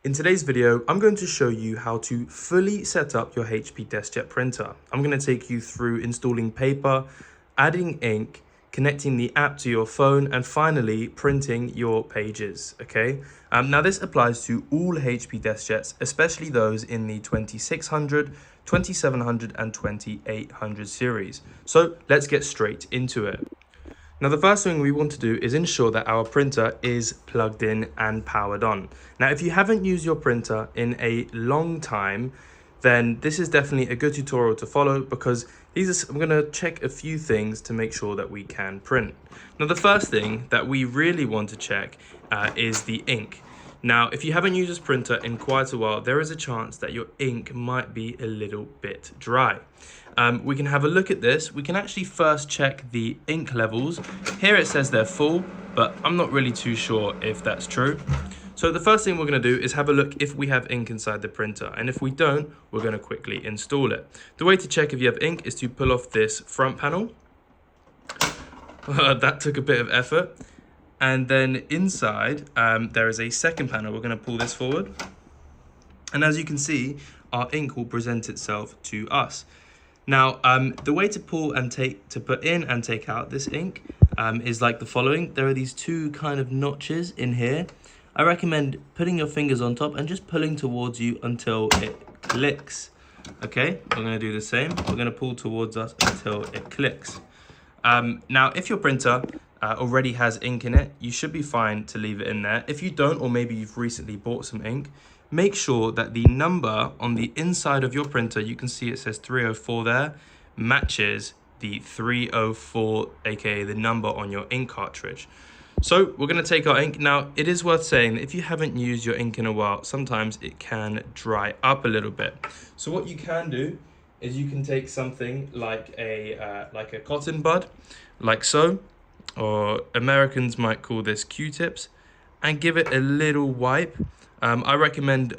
In today's video, I'm going to show you how to fully set up your HP Deskjet printer. I'm going to take you through installing paper, adding ink, connecting the app to your phone, and finally printing your pages, okay? Now this applies to all HP Deskjets, especially those in the 2600, 2700 and 2800 series. So let's get straight into it. Now the first thing we want to do is ensure that our printer is plugged in and powered on. Now if you haven't used your printer in a long time, then this is definitely a good tutorial to follow because I'm going to check a few things to make sure that we can print. Now the first thing that we really want to check is the ink. Now if you haven't used this printer in quite a while, there is a chance that your ink might be a little bit dry. We can have a look at this. We can actually first check the ink levels. Here it says they're full, but I'm not really too sure if that's true. So the first thing we're going to do is have a look if we have ink inside the printer, and if we don't, we're going to quickly install it. The way to check if you have ink is to pull off this front panel. That took a bit of effort. And then inside there is a second panel. We're going to pull this forward, and as you can see, our ink will present itself to us. Now, the way to put in and take out this ink is like the following. There are these two kind of notches in here. I recommend putting your fingers on top and just pulling towards you until it clicks. Okay, we're going to do the same. We're going to pull towards us until it clicks. Now, if your printer already has ink in it, you should be fine to leave it in there. If you don't, or maybe you've recently bought some ink, make sure that the number on the inside of your printer, you can see it says 304 there, matches the 304, aka the number on your ink cartridge. So we're going to take our ink. Now it is worth saying that if you haven't used your ink in a while, sometimes it can dry up a little bit. So what you can do is you can take something like a cotton bud, like so, or Americans might call this Q-tips, and give it a little wipe. I recommend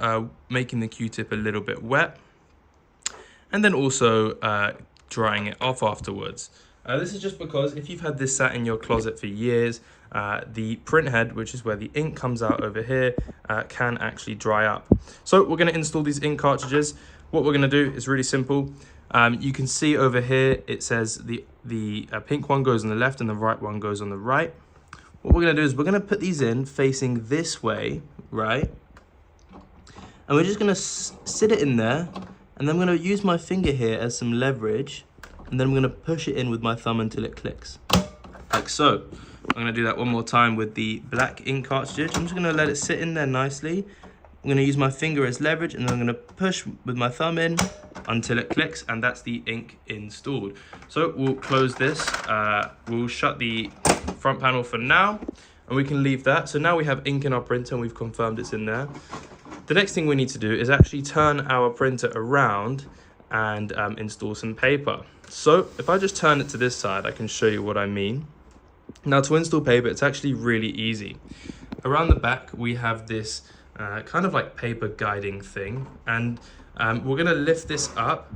making the Q-tip a little bit wet and then also drying it off afterwards. This is just because if you've had this sat in your closet for years, the print head, which is where the ink comes out over here, can actually dry up. So we're going to install these ink cartridges. What we're going to do is really simple. You can see over here it says the pink one goes on the left and the right one goes on the right. What we're going to do is we're going to put these in facing this way, right? And we're just going to sit it in there, and then I'm going to use my finger here as some leverage, and then I'm going to push it in with my thumb until it clicks, like so. I'm going to do that one more time with the black ink cartridge. I'm just going to let it sit in there nicely. I'm going to use my finger as leverage, and then I'm going to push with my thumb in until it clicks, and that's the ink installed. So we'll close this, we'll shut the front panel for now, and we can leave that. So now we have ink in our printer and we've confirmed it's in there. The next thing we need to do is actually turn our printer around and install some paper. So if I just turn it to this side, I can show you what I mean. Now to install paper, it's actually really easy. Around the back, we have this kind of like paper guiding thing, and we're gonna lift this up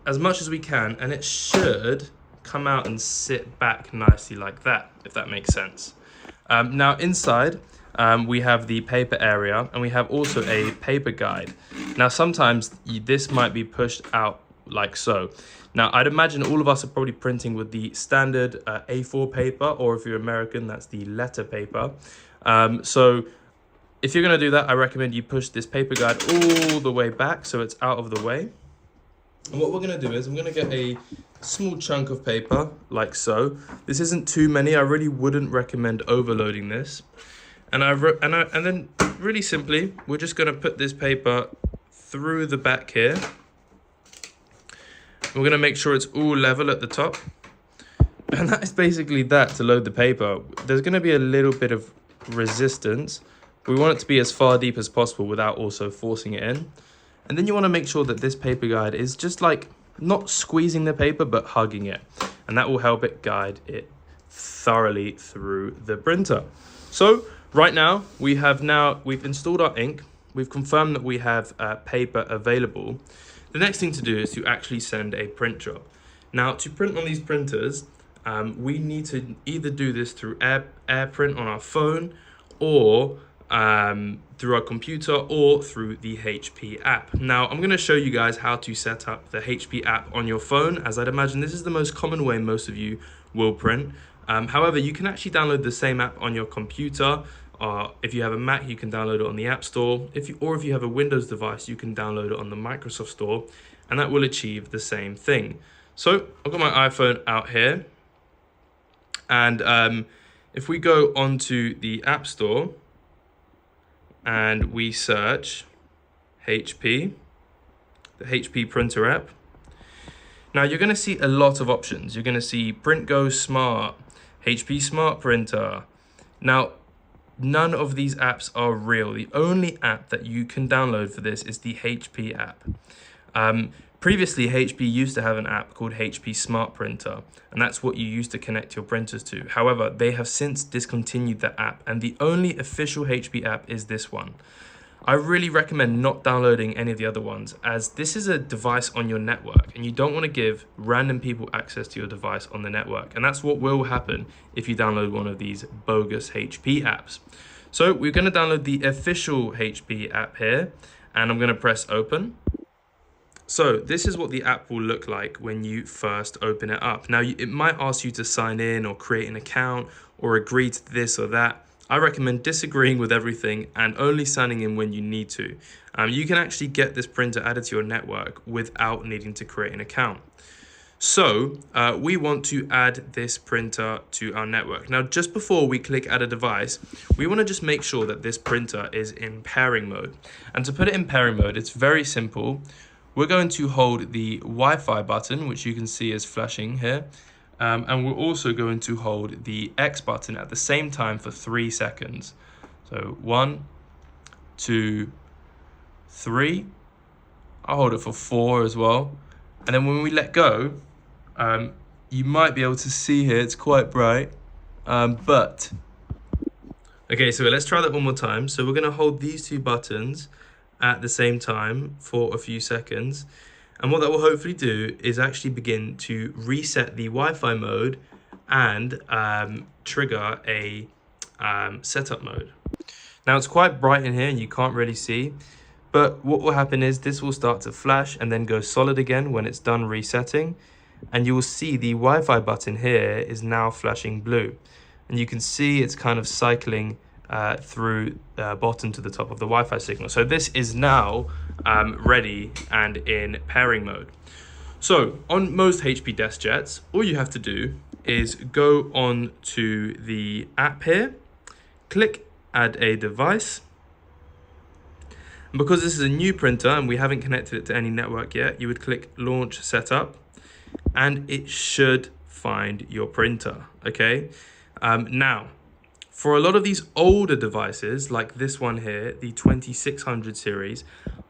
as much as we can, and it should come out and sit back nicely like that, if that makes sense. Now inside, we have the paper area, and we have also a paper guide. Now sometimes this might be pushed out like so. Now I'd imagine all of us are probably printing with the standard A4 paper, or if you're American, that's the letter paper. So if you're going to do that, I recommend you push this paper guide all the way back so it's out of the way. And what we're going to do is I'm going to get a small chunk of paper like so. This isn't too many. I really wouldn't recommend overloading this. And then really simply, we're just going to put this paper through the back here. We're going to make sure it's all level at the top. And that is basically that to load the paper. There's going to be a little bit of resistance. We want it to be as far deep as possible without also forcing it in. And then you want to make sure that this paper guide is just like not squeezing the paper, but hugging it. And that will help it guide it thoroughly through the printer. So right now, we've installed our ink. We've confirmed that we have paper available. The next thing to do is to actually send a print job. Now, to print on these printers, we need to either do this through AirPrint on our phone, or through our computer or through the HP app. Now, I'm going to show you guys how to set up the HP app on your phone, as I'd imagine this is the most common way most of you will print. However, you can actually download the same app on your computer. If you have a Mac, you can download it on the App Store. If you have a Windows device, you can download it on the Microsoft Store, and that will achieve the same thing. So I've got my iPhone out here, and if we go onto the App Store and we search HP, the HP Printer app, now you're going to see a lot of options. You're going to see Print Go Smart, HP Smart Printer. Now, none of these apps are real. The only app that you can download for this is the HP app. Previously, HP used to have an app called HP Smart Printer, and that's what you use to connect your printers to. However, they have since discontinued that app, and the only official HP app is this one. I really recommend not downloading any of the other ones, as this is a device on your network, and you don't want to give random people access to your device on the network. And that's what will happen if you download one of these bogus HP apps. So we're going to download the official HP app here, and I'm going to press open. So this is what the app will look like when you first open it up. Now, it might ask you to sign in or create an account or agree to this or that. I recommend disagreeing with everything and only signing in when you need to. You can actually get this printer added to your network without needing to create an account. So we want to add this printer to our network. Now, just before we click add a device, we want to just make sure that this printer is in pairing mode. And to put it in pairing mode, it's very simple. We're going to hold the Wi-Fi button, which you can see is flashing here. And we're also going to hold the X button at the same time for 3 seconds. So 1, 2, 3. I'll hold it for 4 as well. And then when we let go, you might be able to see here, it's quite bright. Okay, so let's try that one more time. So we're going to hold these 2 buttons at the same time for a few seconds. And what that will hopefully do is actually begin to reset the Wi-Fi mode and trigger a setup mode. Now, it's quite bright in here and you can't really see, but what will happen is this will start to flash and then go solid again when it's done resetting. And you will see the Wi-Fi button here is now flashing blue. And you can see it's kind of cycling through bottom to the top of the Wi-Fi signal. So this is now ready and in pairing mode. So on most HP Deskjets, all you have to do is go on to the app here, click add a device. And because this is a new printer and we haven't connected it to any network yet, you would click launch setup and it should find your printer, okay? Now, for a lot of these older devices, like this one here, the 2600 series,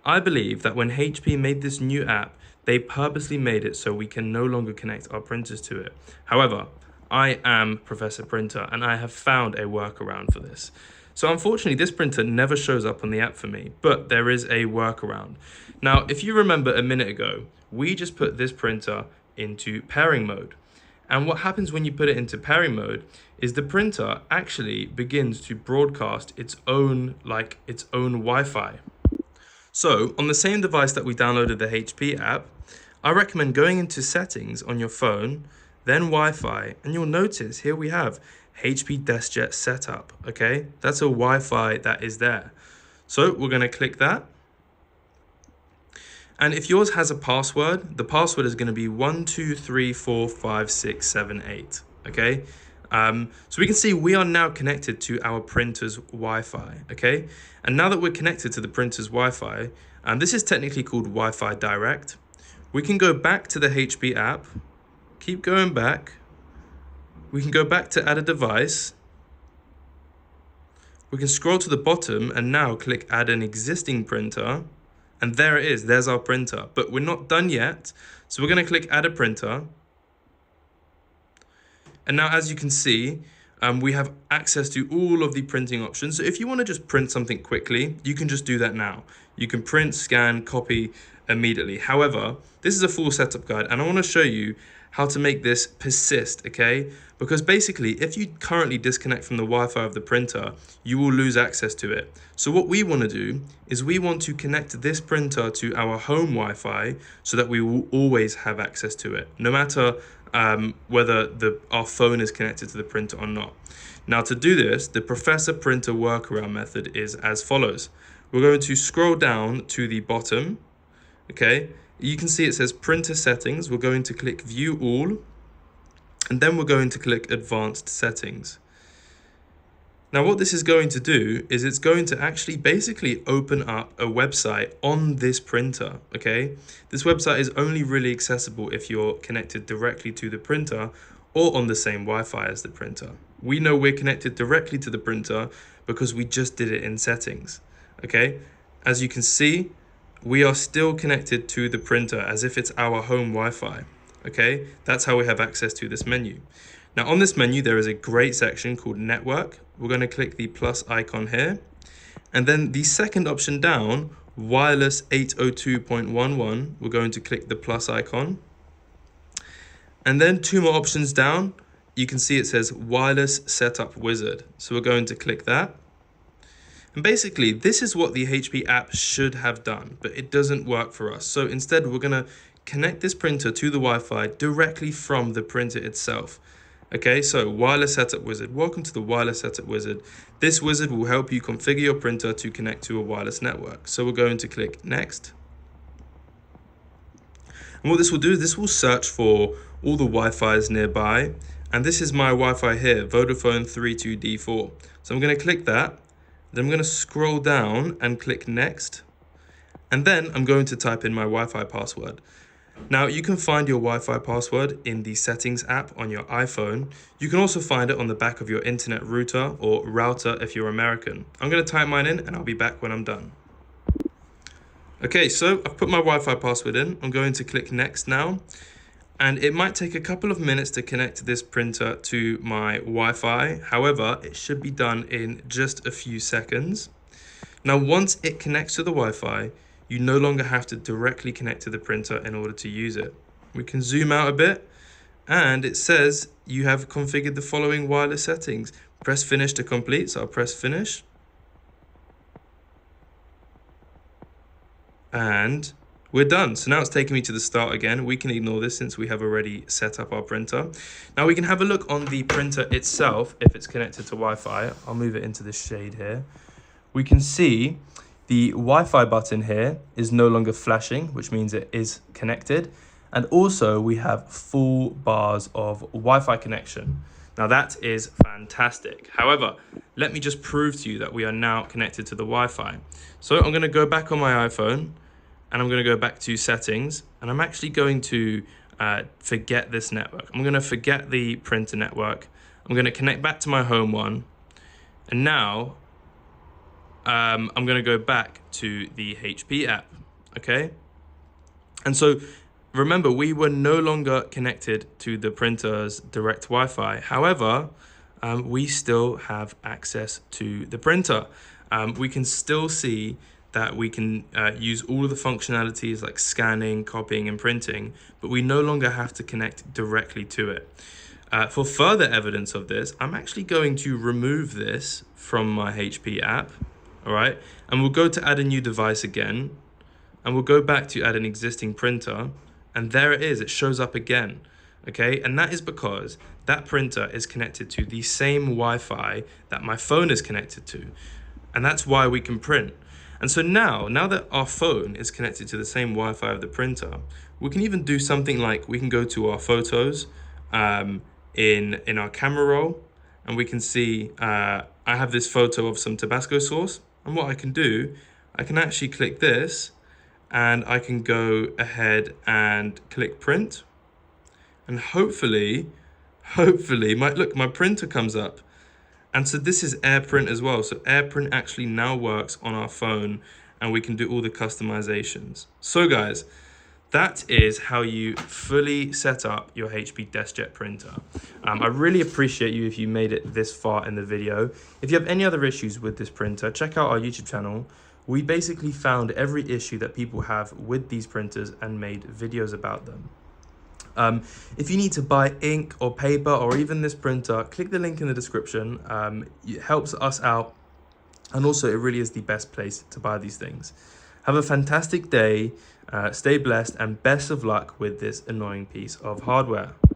I believe that when HP made this new app, they purposely made it so we can no longer connect our printers to it. However, I am Professor Printer and I have found a workaround for this. So unfortunately, this printer never shows up on the app for me, but there is a workaround. Now, if you remember a minute ago, we just put this printer into pairing mode. And what happens when you put it into pairing mode is the printer actually begins to broadcast its own Wi-Fi. So on the same device that we downloaded the HP app, I recommend going into settings on your phone, then Wi-Fi, and you'll notice here we have HP Deskjet setup, okay? That's a Wi-Fi that is there. So we're gonna click that. And if yours has a password, the password is going to be 12345678. Okay, so we can see we are now connected to our printer's Wi-Fi. Okay, and now that we're connected to the printer's Wi-Fi, and this is technically called Wi-Fi Direct, we can go back to the HP app, keep going back. We can go back to add a device. We can scroll to the bottom and now click add an existing printer. And there it is, there's our printer, but we're not done yet. So we're gonna click add a printer. And now as you can see, we have access to all of the printing options. So if you wanna just print something quickly, you can just do that now. You can print, scan, copy immediately. However, this is a full setup guide and I wanna show you how to make this persist, okay? Because basically, if you currently disconnect from the Wi-Fi of the printer, you will lose access to it. So what we want to do is we want to connect this printer to our home Wi-Fi so that we will always have access to it, no matter whether our phone is connected to the printer or not. Now to do this, the Professor Printer workaround method is as follows. We're going to scroll down to the bottom, okay? You can see it says printer settings. We're going to click view all, and then we're going to click advanced settings. Now what this is going to do is it's going to actually basically open up a website on this printer, okay? This website is only really accessible if you're connected directly to the printer or on the same Wi-Fi as the printer. We know we're connected directly to the printer because we just did it in settings, okay? As you can see, we are still connected to the printer as if it's our home Wi-Fi, okay? That's how we have access to this menu. Now on this menu, there is a great section called Network. We're going to click the plus icon here. And then the second option down, Wireless 802.11, we're going to click the plus icon. And then two more options down, you can see it says Wireless Setup Wizard. So we're going to click that. And basically, this is what the HP app should have done, but it doesn't work for us. So instead, we're going to connect this printer to the Wi-Fi directly from the printer itself. Okay, so Wireless Setup Wizard. Welcome to the Wireless Setup Wizard. This wizard will help you configure your printer to connect to a wireless network. So we're going to click Next. And what this will do is this will search for all the Wi-Fis nearby. And this is my Wi-Fi here, Vodafone 32D4. So I'm going to click that. Then I'm going to scroll down and click Next. And then I'm going to type in my Wi-Fi password. Now you can find your Wi-Fi password in the Settings app on your iPhone. You can also find it on the back of your internet router or router if you're American. I'm going to type mine in and I'll be back when I'm done. Okay, so I've put my Wi-Fi password in. I'm going to click Next now. And it might take a couple of minutes to connect this printer to my Wi-Fi. However, it should be done in just a few seconds. Now, once it connects to the Wi-Fi, you no longer have to directly connect to the printer in order to use it. We can zoom out a bit, and it says you have configured the following wireless settings. Press Finish to complete, so I'll press Finish. And we're done. So now it's taking me to the start again. We can ignore this since we have already set up our printer. Now we can have a look on the printer itself if it's connected to Wi-Fi. I'll move it into this shade here. We can see the Wi-Fi button here is no longer flashing, which means it is connected. And also we have full bars of Wi-Fi connection. Now that is fantastic. However, let me just prove to you that we are now connected to the Wi-Fi. So I'm going to go back on my iPhone. And I'm going to go back to settings, and I'm actually going to forget this network. I'm going to forget the printer network. I'm going to connect back to my home one. And now I'm going to go back to the HP app, okay? And so remember, we were no longer connected to the printer's direct Wi-Fi. However, we still have access to the printer. We can still see that we can use all of the functionalities like scanning, copying, and printing, but we no longer have to connect directly to it. For further evidence of this, I'm actually going to remove this from my HP app, all right? And we'll go to add a new device again, and we'll go back to add an existing printer, and there it is, it shows up again, okay? And that is because that printer is connected to the same Wi-Fi that my phone is connected to, and that's why we can print. And so now that our phone is connected to the same Wi-Fi of the printer, we can even do something like we can go to our photos in our camera roll, and we can see I have this photo of some Tabasco sauce. And what I can do, I can actually click this, and I can go ahead and click print. And hopefully my printer comes up. And so this is AirPrint as well. So AirPrint actually now works on our phone, and we can do all the customizations. So guys, that is how you fully set up your HP Deskjet printer. I really appreciate you if you made it this far in the video. If you have any other issues with this printer, check out our YouTube channel. We basically found every issue that people have with these printers and made videos about them. If you need to buy ink or paper or even this printer, click the link in the description. It helps us out, and also it really is the best place to buy these things. Have a fantastic day, stay blessed, and best of luck with this annoying piece of hardware.